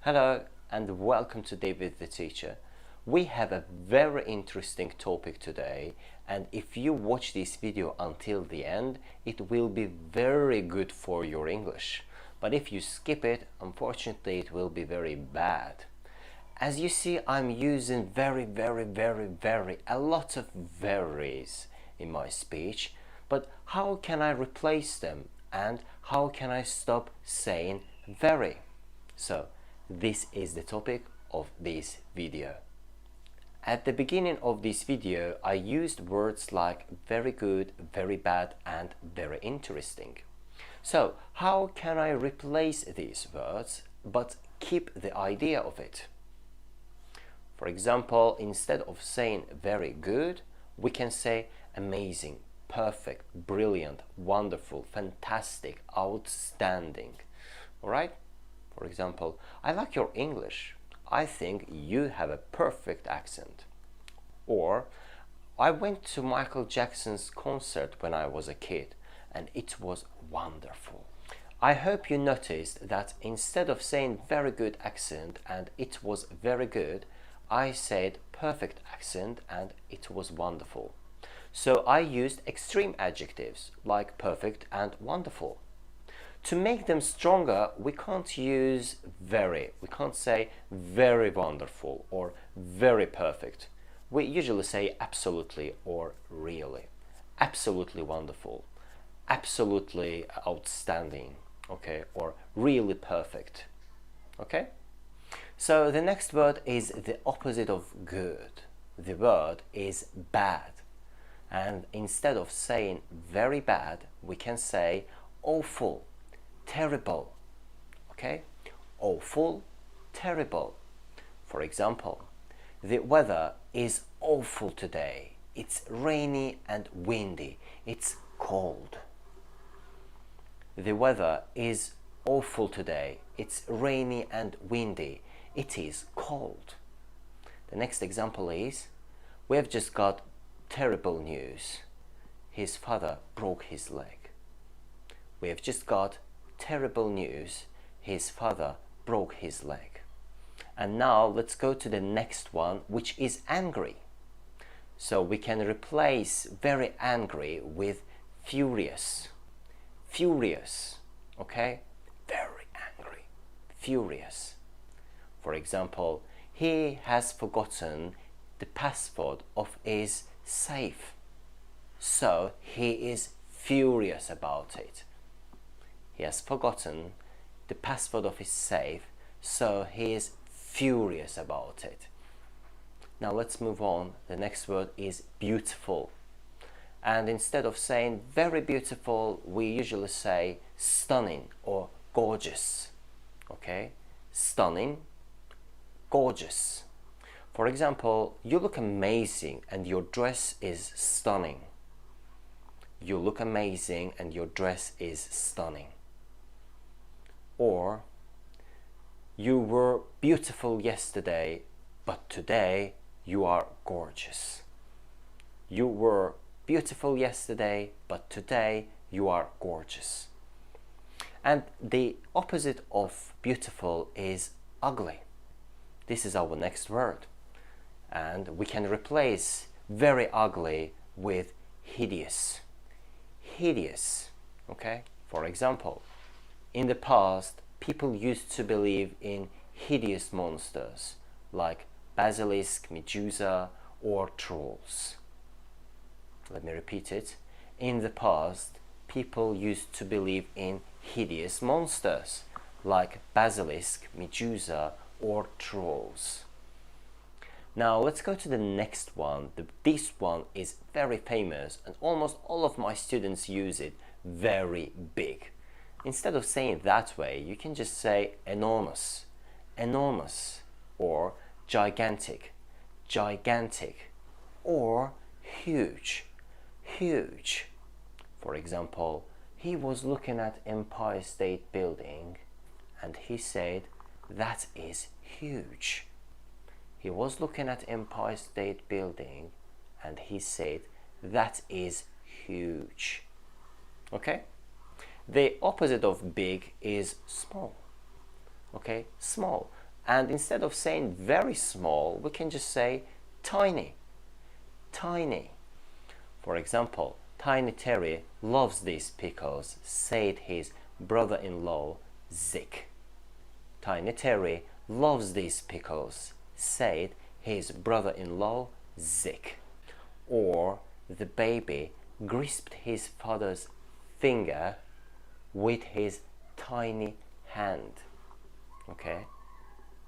Hello and welcome to David the Teacher. We have a very interesting topic today, and if you watch this video until the end, it will be very good for your English. But if you skip it, unfortunately it will be very bad. As you see, I'm using very a lot of verys in my speech, but how can I replace them and how can I stop saying very? So this is the topic of this video. At the beginning of this video, I used words like very good, very bad, and very interesting. So how can I replace these words but keep the idea of it? For example, instead of saying very good, we can say amazing, perfect, brilliant, wonderful, fantastic, outstanding. All right? For example, I like your English. I think you have a perfect accent. Or, I went to Michael Jackson's concert when I was a kid and it was wonderful. I hope you noticed that instead of saying very good accent and it was very good, I said perfect accent and it was wonderful. So I used extreme adjectives like perfect and wonderful. To make them stronger, we can't use very. We can't say very wonderful or very perfect. We usually say absolutely or really. Absolutely wonderful, absolutely outstanding, okay, or really perfect, okay? So the next word is the opposite of good. The word is bad. And instead of saying very bad, we can say awful, terrible, okay? Awful, terrible. For example, the weather is awful today. It's rainy and windy. It's cold. The weather is awful today. It's rainy and windy. It is cold. The next example is, we have just got terrible news. His father broke his leg. We have just got terrible news. His father broke his leg. And now let's go to the next one, which is angry. So we can replace very angry with furious. Furious, okay? Very angry, furious. For example, he has forgotten the password of his safe. So he is furious about it. He has forgotten the password of his safe, so he is furious about it. Now let's move on. The next word is beautiful. And instead of saying very beautiful, we usually say stunning or gorgeous. Okay? Stunning, gorgeous. For example, you look amazing and your dress is stunning. You look amazing and your dress is stunning. Or, you were beautiful yesterday, but today you are gorgeous. You were beautiful yesterday, but today you are gorgeous. And the opposite of beautiful is ugly. This is our next word. And we can replace very ugly with hideous. Hideous, okay? For example, in the past, people used to believe in hideous monsters like basilisk, Medusa, or trolls. Let me repeat it. In the past, people used to believe in hideous monsters like basilisk, Medusa, or trolls. Now let's go to the next one. This one is very famous and almost all of my students use it. Very big. Instead of saying that way, you can just say enormous, enormous, or gigantic, gigantic, or huge, huge. For example, he was looking at Empire State Building and he said, that is huge. He was looking at Empire State Building and he said, that is huge. Okay? The opposite of big is small. Okay? Small. And instead of saying very small, we can just say tiny, tiny. For example, Tiny Terry loves these pickles, said his brother-in-law, Zick. Tiny Terry loves these pickles, said his brother-in-law, Zick. Or the baby grasped his father's finger with his tiny hand. Okay?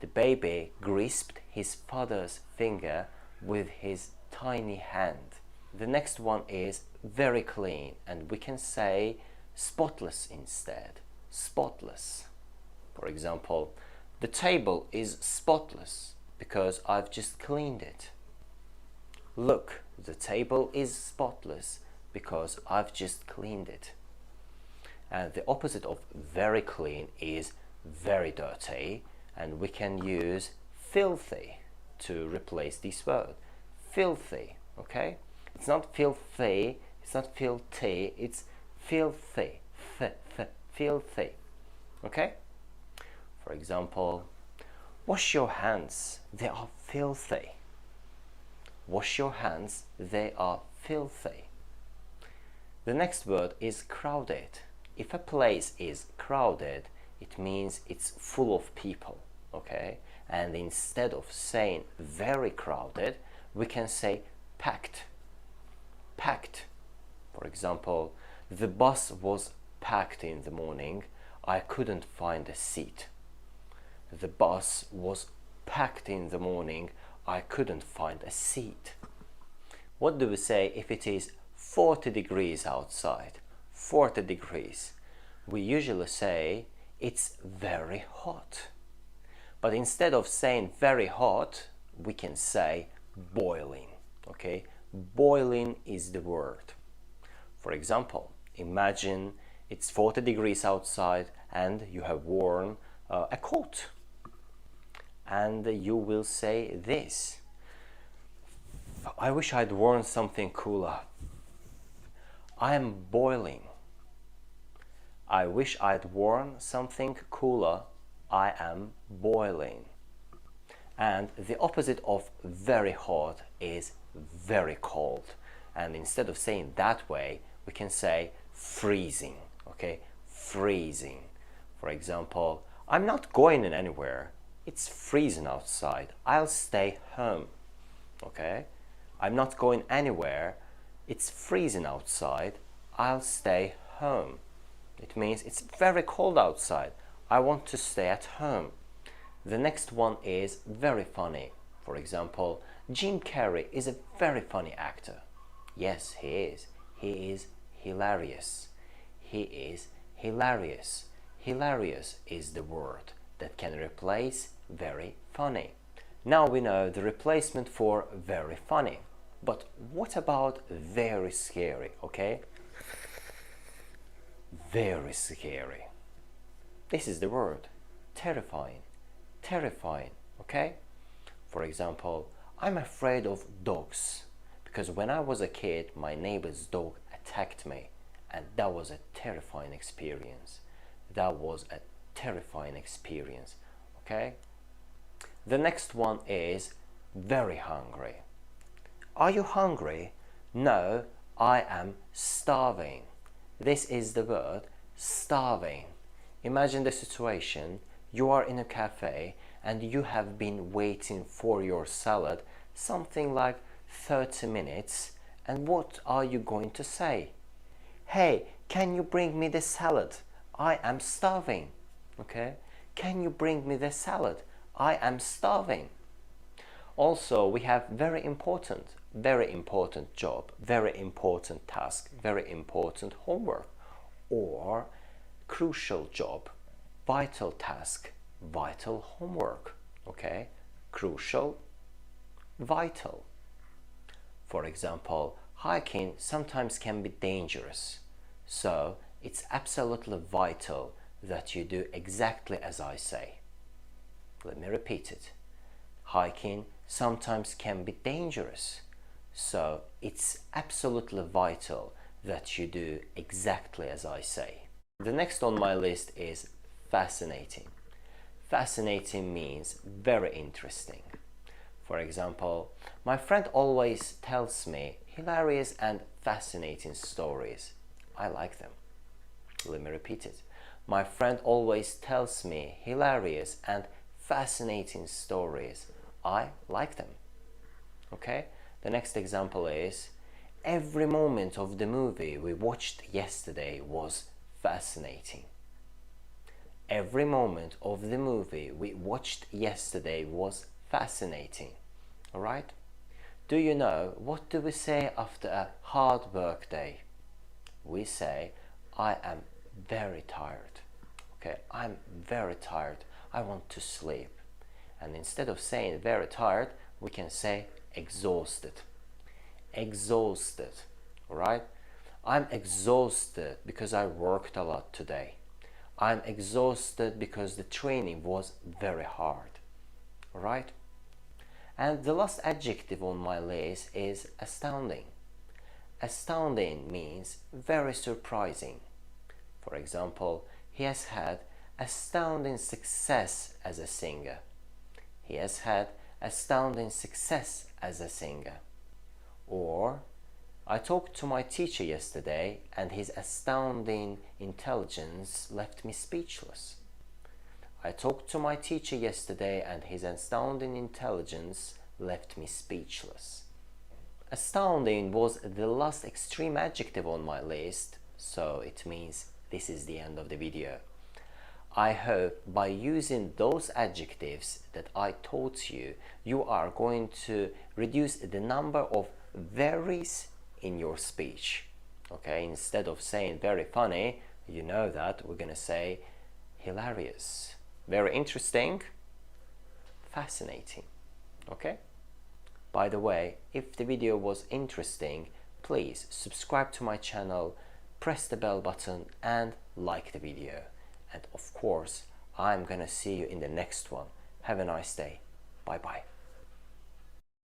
The baby grasped his father's finger with his tiny hand. The next one is very clean, and we can say spotless instead. Spotless. For example, the table is spotless because I've just cleaned it. Look, the table is spotless because I've just cleaned it. And the opposite of very clean is very dirty, and we can use filthy to replace this word. Filthy, okay? It's not filthy, it's not filthy, it's filthy, filthy, okay? For example, wash your hands, they are filthy. Wash your hands, they are filthy. The next word is crowded. If a place is crowded, it means it's full of people, okay? And instead of saying very crowded, we can say packed. Packed. For example, the bus was packed in the morning. I couldn't find a seat. The bus was packed in the morning. I couldn't find a seat. What do we say if it is 40 degrees outside? 40 degrees. We usually say it's very hot. But instead of saying very hot, we can say boiling. Okay? Boiling is the word. For example, imagine it's 40 degrees outside and you have worn a coat. And you will say this: I wish I'd worn something cooler. I am boiling. I wish I'd worn something cooler. I am boiling. And the opposite of very hot is very cold. And instead of saying that way, we can say freezing. Okay, freezing. For example, I'm not going anywhere. It's freezing outside. I'll stay home. Okay, I'm not going anywhere. It's freezing outside. I'll stay home. It means it's very cold outside. I want to stay at home. The next one is very funny. For example, Jim Carrey is a very funny actor. Yes, he is. He is hilarious. He is hilarious. Hilarious is the word that can replace very funny. Now we know the replacement for very funny. But what about very scary, okay? Very scary. This is the word. Terrifying. Terrifying, okay? For example, I'm afraid of dogs because when I was a kid, my neighbor's dog attacked me, and that was a terrifying experience. That was a terrifying experience, okay? The next one is very hungry. Are you hungry? No, I am starving. This is the word starving. Imagine the situation. You are in a cafe and you have been waiting for your salad something like 30 minutes, and what are you going to say? Hey, can you bring me the salad? I am starving. Okay? Can you bring me the salad? I am starving. Also, we have very important job, very important task, very important homework, or crucial job, vital task, vital homework. Okay? Crucial, vital. For example, hiking sometimes can be dangerous, so it's absolutely vital that you do exactly as I say. Let me repeat it. Hiking sometimes can be dangerous, so it's absolutely vital that you do exactly as I say. The next on my list is fascinating. Fascinating means very interesting. For example, my friend always tells me hilarious and fascinating stories. I like them. Let me repeat it. My friend always tells me hilarious and fascinating stories. I like them. Okay? The next example is, every moment of the movie we watched yesterday was fascinating. Every moment of the movie we watched yesterday was fascinating. Alright? Do you know what do we say after a hard work day? We say, I am very tired. Okay, I'm very tired. I want to sleep. And instead of saying very tired, we can say exhausted. Exhausted. Alright? I'm exhausted because I worked a lot today. I'm exhausted because the training was very hard. Alright? And the last adjective on my list is astounding. Astounding means very surprising. For example, he has had astounding success as a singer. He has had astounding success as a singer. Or, I talked to my teacher yesterday and his astounding intelligence left me speechless. I talked to my teacher yesterday and his astounding intelligence left me speechless. Astounding was the last extreme adjective on my list, so it means this is the end of the video. I hope by using those adjectives that I taught you, you are going to reduce the number of verys in your speech. Okay, instead of saying very funny, you know that we're gonna say hilarious, very interesting, fascinating. Okay? By the way, if the video was interesting, please subscribe to my channel, press the bell button and like the video. And of course, I'm gonna see you in the next one. Have a nice day. Bye bye.